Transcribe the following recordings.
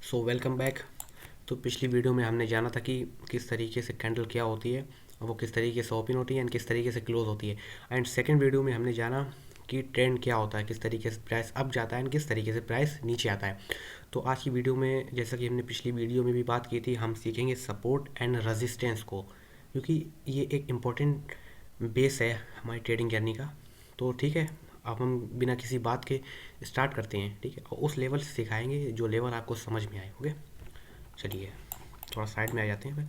So welcome back. तो पिछली video में हमने जाना था कि किस तरीके से कैंडल क्या होती है और वो किस तरीके से ओपन होती है एंड किस तरीके से क्लोज होती है। एंड सेकंड वीडियो में हमने जाना कि ट्रेंड क्या होता है, किस तरीके से प्राइस अप जाता है एंड किस तरीके से प्राइस नीचे आता है। तो आज की वीडियो में, जैसा कि हमने पिछली वीडियो में भी बात की थी, हम सीखेंगे सपोर्ट एंड रेजिस्टेंस को, क्योंकि ये एक इम्पोर्टेंट बेस है हमारी ट्रेडिंग जर्नी का। तो ठीक है, अब हम बिना किसी बात के स्टार्ट करते हैं। ठीक है, और उस लेवल से सिखाएंगे जो लेवल आपको समझ में आए। ओके, चलिए थोड़ा साइड में आ जाते हैं फिर।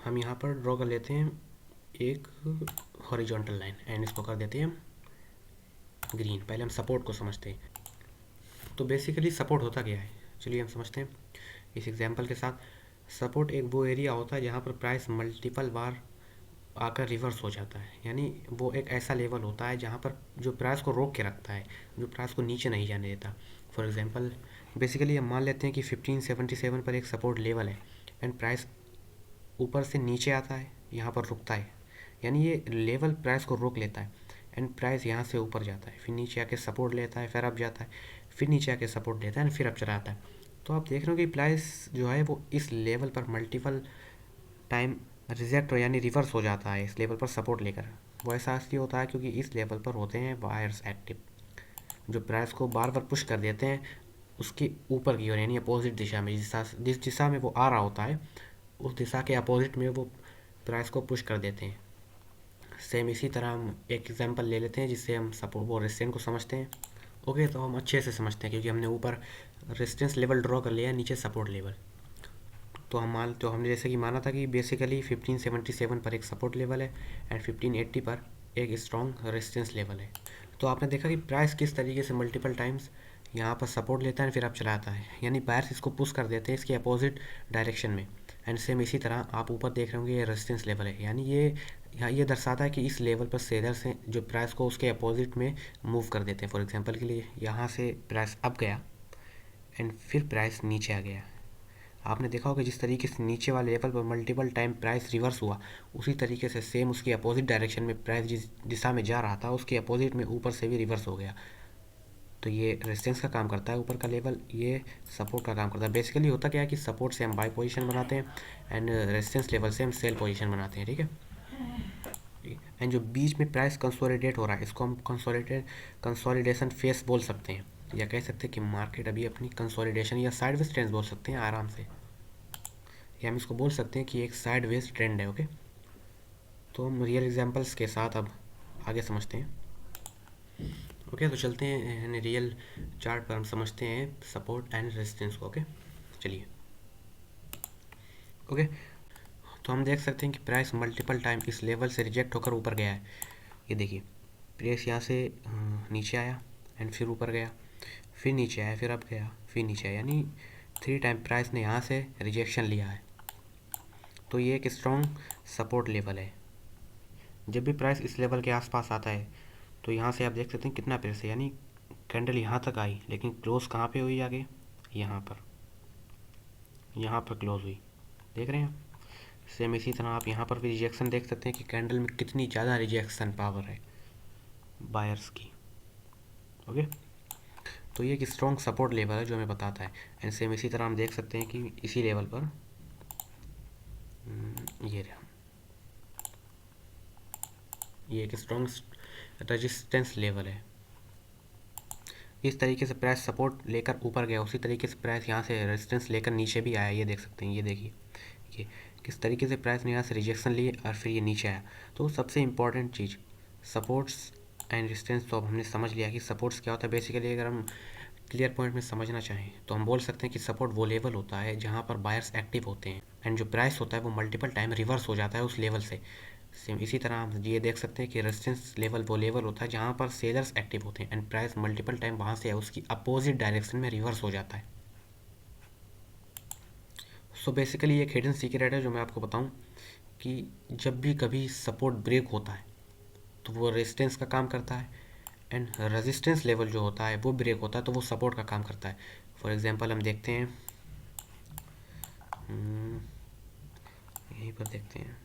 हम यहाँ पर ड्रॉ कर लेते हैं एक हॉरिजॉन्टल लाइन एंड इसको कर देते हैं हम ग्रीन। पहले हम सपोर्ट को समझते हैं। तो बेसिकली सपोर्ट होता क्या है, चलिए हम समझते हैं इस एग्जांपल के साथ। सपोर्ट एक वो एरिया होता है जहाँ पर प्राइस मल्टीपल बार आकर रिवर्स हो जाता है, यानी वो एक ऐसा लेवल होता है जहाँ पर जो प्राइस को रोक के रखता है, जो प्राइस को नीचे नहीं जाने देता। फॉर एग्जांपल, बेसिकली हम मान लेते हैं कि 1577 पर एक सपोर्ट लेवल है एंड प्राइस ऊपर से नीचे आता है, यहाँ पर रुकता है, यानी ये लेवल प्राइस को रोक लेता है एंड प्राइस यहाँ से ऊपर जाता है, फिर नीचे आके सपोर्ट लेता है, फिर अप जाता है, फिर नीचे आके सपोर्ट लेता है एंड फिर अप चला आता है। तो आप देख रहे हो कि प्राइस जो है वो इस लेवल पर मल्टीपल टाइम रिजेक्ट हो, यानी रिवर्स हो जाता है इस लेवल पर सपोर्ट लेकर। वो ऐसा इसलिए होता है क्योंकि इस लेवल पर होते हैं बायर्स एक्टिव, जो प्राइस को बार बार पुश कर देते हैं उसके ऊपर की ओर, यानी अपोजिट दिशा में। जिस दिशा में वो आ रहा होता है उस दिशा के अपोजिट में वो प्राइस को पुश कर देते हैं। सेम इसी तरह हम एक एग्जांपल ले लेते हैं जिससे हम सपोर्ट वो रेजिस्टेंस को समझते हैं। ओके, तो हम अच्छे से समझते हैं क्योंकि हमने ऊपर रेजिस्टेंस लेवल ड्रॉ कर लिया, नीचे सपोर्ट लेवल। तो हमने जैसे कि माना था कि बेसिकली 1577 पर एक सपोर्ट लेवल है एंड 1580 पर एक स्ट्रॉन्ग रेजिस्टेंस लेवल है। तो आपने देखा कि प्राइस किस तरीके से मल्टीपल टाइम्स यहाँ पर सपोर्ट लेता है फिर आप चलाता है, यानी बायर्स इसको पुश कर देते हैं इसके अपोजिट डायरेक्शन में। एंड सेम इसी तरह आप ऊपर देख रहे होंगे ये रेजिस्टेंस लेवल है, यानी ये यहाँ ये दर्शाता है कि इस लेवल पर सेलर्स हैं जो प्राइस को उसके अपोजिट में मूव कर देते हैं। फॉर एग्जांपल के लिए यहाँ से प्राइस अप गया एंड फिर प्राइस नीचे आ गया। आपने देखा होगा जिस तरीके से नीचे वाले लेवल पर मल्टीपल टाइम प्राइस रिवर्स हुआ, उसी तरीके से सेम उसके अपोजिट डायरेक्शन में प्राइस जिस दिशा में जा रहा था उसके अपोजिट में ऊपर से भी रिवर्स हो गया। तो ये रेजिस्टेंस का काम करता है ऊपर का लेवल, ये सपोर्ट का काम करता है। बेसिकली होता क्या है कि सपोर्ट से हम बाई पोजीशन बनाते हैं एंड रेजिस्टेंस लेवल से हम सेल पोजीशन बनाते हैं। ठीक है, एंड जो बीच में प्राइस कंसोलिडेट हो रहा है इसको हम कंसोलिडेशन फेस बोल सकते हैं, या कह सकते हैं कि मार्केट अभी अपनी कंसोलिडेशन या साइडवेज ट्रेंड बोल सकते हैं आराम से, या हम इसको बोल सकते हैं कि एक साइडवेज ट्रेंड है। ओके, तो हम रियल एग्जांपल्स के साथ अब आगे समझते हैं। ओके, तो चलते हैं रियल चार्ट पर, हम समझते हैं सपोर्ट एंड रेजिस्टेंस को। ओके, चलिए। ओके, तो हम देख सकते हैं कि प्राइस मल्टीपल टाइम इस लेवल से रिजेक्ट होकर ऊपर गया है। ये देखिए, प्राइस यहाँ से नीचे आया एंड फिर ऊपर गया, फिर नीचे आया, फिर अप गया, फिर नीचे आया, यानी 3 टाइम प्राइस ने यहाँ से रिजेक्शन लिया है। तो ये एक स्ट्रॉन्ग सपोर्ट लेवल है। जब भी प्राइस इस लेवल के आसपास आता है तो यहाँ से आप देख सकते हैं कितना प्रेस है, यानी कैंडल यहाँ तक आई लेकिन क्लोज कहाँ पे हुई आगे, यहाँ पर क्लोज हुई। देख रहे हैं। सेम इसी तरह आप यहाँ पर भी रिजेक्शन देख सकते हैं कि कैंडल में कितनी ज़्यादा रिजेक्शन पावर है बायर्स की। ओके, तो ये एक स्ट्रॉन्ग सपोर्ट लेवल है जो हमें बताता है। एंड सेम इसी तरह हम देख सकते हैं कि इसी लेवल पर ये एक स्ट्रॉन्ग रेजिस्टेंस लेवल है। इस तरीके से प्राइस सपोर्ट लेकर ऊपर गया, उसी तरीके से प्राइस यहाँ से रेजिस्टेंस लेकर नीचे भी आया। ये देख सकते हैं, ये देखिए ये किस तरीके से प्राइस ने यहाँ से रिजेक्शन लिए और फिर ये नीचे आया। तो सबसे important cheese supports and resistance, तो अब हमने समझ लिया कि सपोर्ट्स क्या होता है। बेसिकली अगर हम क्लियर पॉइंट में समझना चाहें तो हम बोल सकते हैं कि सपोर्ट वो लेवल होता है जहाँ पर बायर्स एक्टिव होते हैं एंड जो प्राइस होता है वो मल्टीपल टाइम रिवर्स हो जाता है उस लेवल से। सेम इसी तरह हम ये देख सकते हैं कि रेजिस्टेंस लेवल वो लेवल होता है जहाँ पर सेलर्स एक्टिव होते हैं एंड प्राइस मल्टीपल टाइम वहाँ से उसकी अपोजिट डायरेक्शन में रिवर्स हो जाता है। सो बेसिकली एक हिडन सीक्रेट है जो मैं आपको बताऊं कि जब भी कभी सपोर्ट ब्रेक होता है तो वो रेजिस्टेंस का काम करता है एंड रेजिस्टेंस लेवल जो होता है वो ब्रेक होता है तो वो सपोर्ट का काम करता है। फॉर एग्जांपल हम देखते हैं, यहीं पर देखते हैं,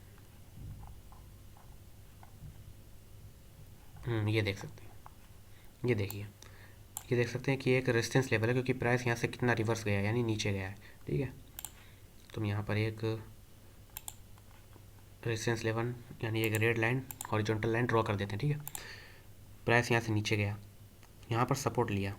ये देख सकते हैं, ये देखिए ये देख सकते हैं कि एक रेजिस्टेंस लेवल है क्योंकि प्राइस यहाँ से कितना रिवर्स गया है, यानी नीचे गया है। ठीक है, तो हम यहाँ पर एक रेजिस्टेंस लेवल यानी एक red line horizontal line draw कर देते हैं। ठीक है, प्राइस यहाँ से नीचे गया, यहाँ पर सपोर्ट लिया,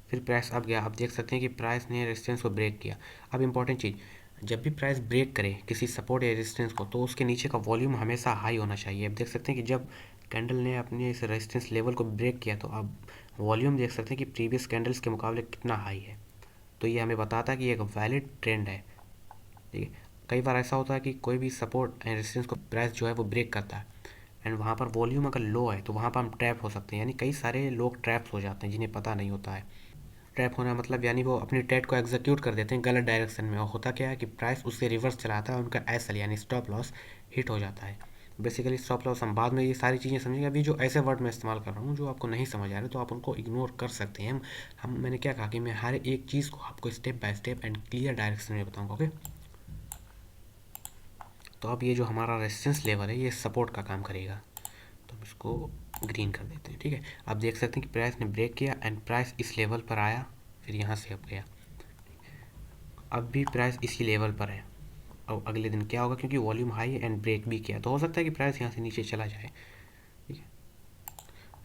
फिर प्राइस अब गया। आप देख सकते हैं कि प्राइस ने रेजिस्टेंस को ब्रेक किया। अब इंपॉर्टेंट चीज़, जब भी प्राइस ब्रेक करे किसी सपोर्ट या रेजिस्टेंस को, तो उसके नीचे का वॉल्यूम हमेशा हाई होना चाहिए। अब देख सकते हैं कि जब कैंडल ने अपने इस रेजिस्टेंस लेवल को ब्रेक किया तो अब वॉल्यूम देख सकते हैं कि प्रीवियस कैंडल्स के मुकाबले कितना हाई है। तो ये हमें बताता है कि एक वैलिड ट्रेंड है। ठीक है, कई बार ऐसा होता है कि कोई भी सपोर्ट एंड रेजिस्टेंस को प्राइस जो है वो ब्रेक करता है एंड वहाँ पर वॉल्यूम अगर लो है तो वहाँ पर हम ट्रैप हो सकते हैं। यानी कई सारे लोग ट्रैप्स हो जाते हैं जिन्हें पता नहीं होता है। ट्रैप होना मतलब यानी वो अपनी ट्रेड को एग्जीक्यूट कर देते हैं गलत डायरेक्शन में, और होता क्या है कि प्राइस उससे रिवर्स चलाता है और उनका एसएल यानी स्टॉप लॉस हिट हो जाता है। बेसिकली स्टॉप लॉस हम बाद में ये सारी चीज़ें समझेंगे। अभी जो ऐसे वर्ड मैं इस्तेमाल कर रहा हूँ जो आपको नहीं समझ आ रहे तो आप उनको इग्नोर कर सकते हैं। हम मैंने क्या कहा कि मैं हर एक चीज़ को आपको step by step and clear direction में बताऊँगा। ओके, तो अब ये जो हमारा रेजिस्टेंस लेवल है ये सपोर्ट का काम करेगा, तो हम इसको ग्रीन कर देते हैं। ठीक है, आप देख सकते हैं कि प्राइस ने ब्रेक किया एंड प्राइस इस लेवल पर आया, फिर यहाँ से अब गया, अब भी प्राइस इसी लेवल पर है। अब अगले दिन क्या होगा, क्योंकि वॉल्यूम हाई एंड ब्रेक भी किया तो हो सकता है कि प्राइस यहाँ से नीचे चला जाए। ठीक है,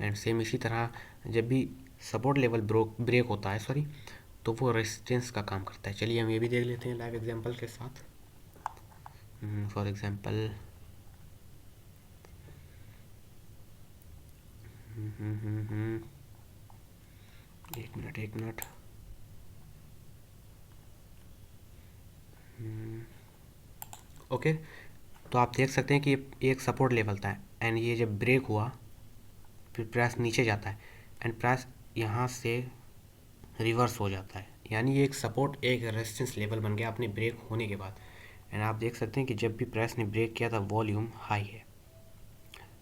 एंड सेम इसी तरह जब भी सपोर्ट लेवल ब्रेक होता है तो वो रेजिस्टेंस का काम करता है। चलिए हम ये भी देख लेते हैं लाइव एग्जांपल के साथ। फॉर एग्जांपल एक मिनट ओके, तो आप देख सकते हैं कि एक सपोर्ट लेवल था एंड ये जब ब्रेक हुआ फिर प्राइस नीचे जाता है एंड प्राइस यहाँ से रिवर्स हो जाता है, यानी ये एक सपोर्ट एक रेजिस्टेंस लेवल बन गया अपने ब्रेक होने के बाद। एंड आप देख सकते हैं कि जब भी प्राइस ने ब्रेक किया था वॉल्यूम हाई है।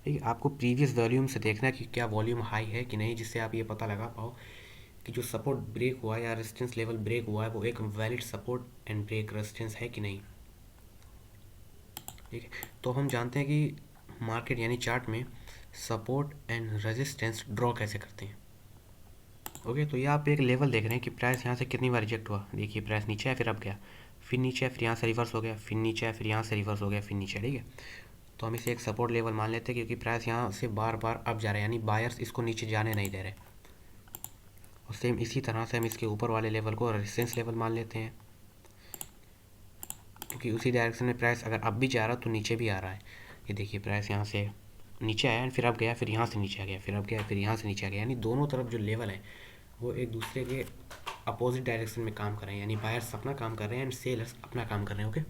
ठीक है, आपको प्रीवियस वॉल्यूम से देखना है कि क्या वॉल्यूम हाई है कि नहीं, जिससे आप ये पता लगा पाओ कि जो सपोर्ट ब्रेक हुआ है या रेजिस्टेंस लेवल ब्रेक हुआ है वो एक valid support and break resistance है कि नहीं। ठीक है, तो हम जानते हैं कि मार्केट यानी चार्ट में सपोर्ट एंड रेजिस्टेंस ड्रॉ कैसे करते हैं। ओके, तो ये आप एक लेवल देख रहे हैं कि प्राइस यहाँ से कितनी बार रिजेक्ट हुआ। देखिए प्राइस नीचे है, फिर अब गया, फिर नीचे है, फिर यहाँ से रिवर्स हो गया, फिर नीचे है, फिर यहाँ से रिवर्स हो गया, फिर नीचे। ठीक है, तो हम इसे एक सपोर्ट लेवल मान लेते हैं क्योंकि प्राइस यहाँ से बार बार अप जा रहा है, यानी बायर्स इसको नीचे जाने नहीं दे रहे। और सेम इसी तरह से हम इसके ऊपर वाले लेवल को रेजिस्टेंस लेवल मान लेते हैं क्योंकि उसी डायरेक्शन में प्राइस अगर अब भी जा रहा है तो नीचे भी आ रहा है। ये देखिए प्राइस यहाँ से नीचे आया फिर अब गया, फिर यहाँ से नीचे आ गया, फिर अब गया, फिर यहाँ से नीचे आ गया, यानी दोनों तरफ जो लेवल है वो एक दूसरे के अपोजिट डायरेक्शन में काम कर रहे हैं, यानी बायर्स अपना काम कर रहे हैं एंड सेलर्स अपना काम कर रहे हैं। ओके,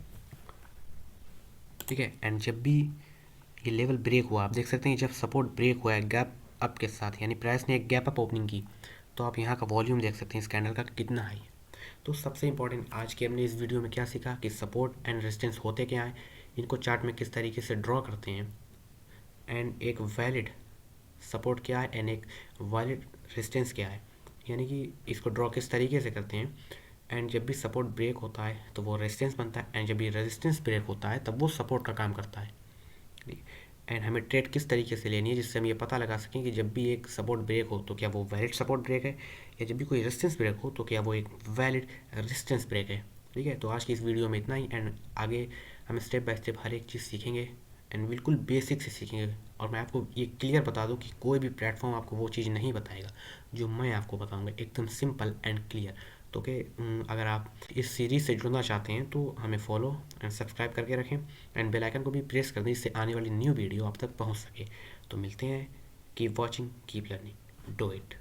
ठीक है, एंड जब भी ये लेवल ब्रेक हुआ आप देख सकते हैं जब सपोर्ट ब्रेक हुआ है गैप अप के साथ, यानी प्राइस ने एक गैप अप ओपनिंग की, तो आप यहाँ का वॉल्यूम देख सकते हैं इस कैंडल का कितना हाई है। तो सबसे इंपॉर्टेंट आज के हमने इस वीडियो में क्या सीखा कि सपोर्ट एंड रेजिस्टेंस होते क्या हैं, इनको चार्ट में किस तरीके से ड्रॉ करते हैं, एंड एक वैलिड सपोर्ट क्या है एंड एक वैलिड रेजिस्टेंस क्या है, यानी कि इसको ड्रॉ किस तरीके से करते हैं। एंड जब भी सपोर्ट ब्रेक होता है तो वो रेजिस्टेंस बनता है एंड जब भी रेजिस्टेंस ब्रेक होता है तब वो सपोर्ट का काम करता है। एंड हमें ट्रेड किस तरीके से लेनी है जिससे हम ये पता लगा सकें कि जब भी एक सपोर्ट ब्रेक हो तो क्या वो वैलिड सपोर्ट ब्रेक है, या जब भी कोई रेजिस्टेंस ब्रेक हो तो क्या वो एक वैलिड रेजिस्टेंस ब्रेक है। ठीक है, तो आज की इस वीडियो में इतना ही एंड आगे हम स्टेप बाय स्टेप हर एक चीज़ सीखेंगे एंड बिल्कुल बेसिक से सीखेंगे। और मैं आपको ये क्लियर बता दूं कि कोई भी प्लेटफॉर्म आपको वो चीज़ नहीं बताएगा जो मैं आपको बताऊंगा, एकदम सिंपल एंड क्लियर। तो कि अगर आप इस सीरीज़ से जुड़ना चाहते हैं तो हमें फॉलो एंड सब्सक्राइब करके रखें एंड बेल आइकन को भी प्रेस कर दें जिससे आने वाली न्यू वीडियो आप तक पहुंच सके। तो मिलते हैं, keep watching, keep learning, do it.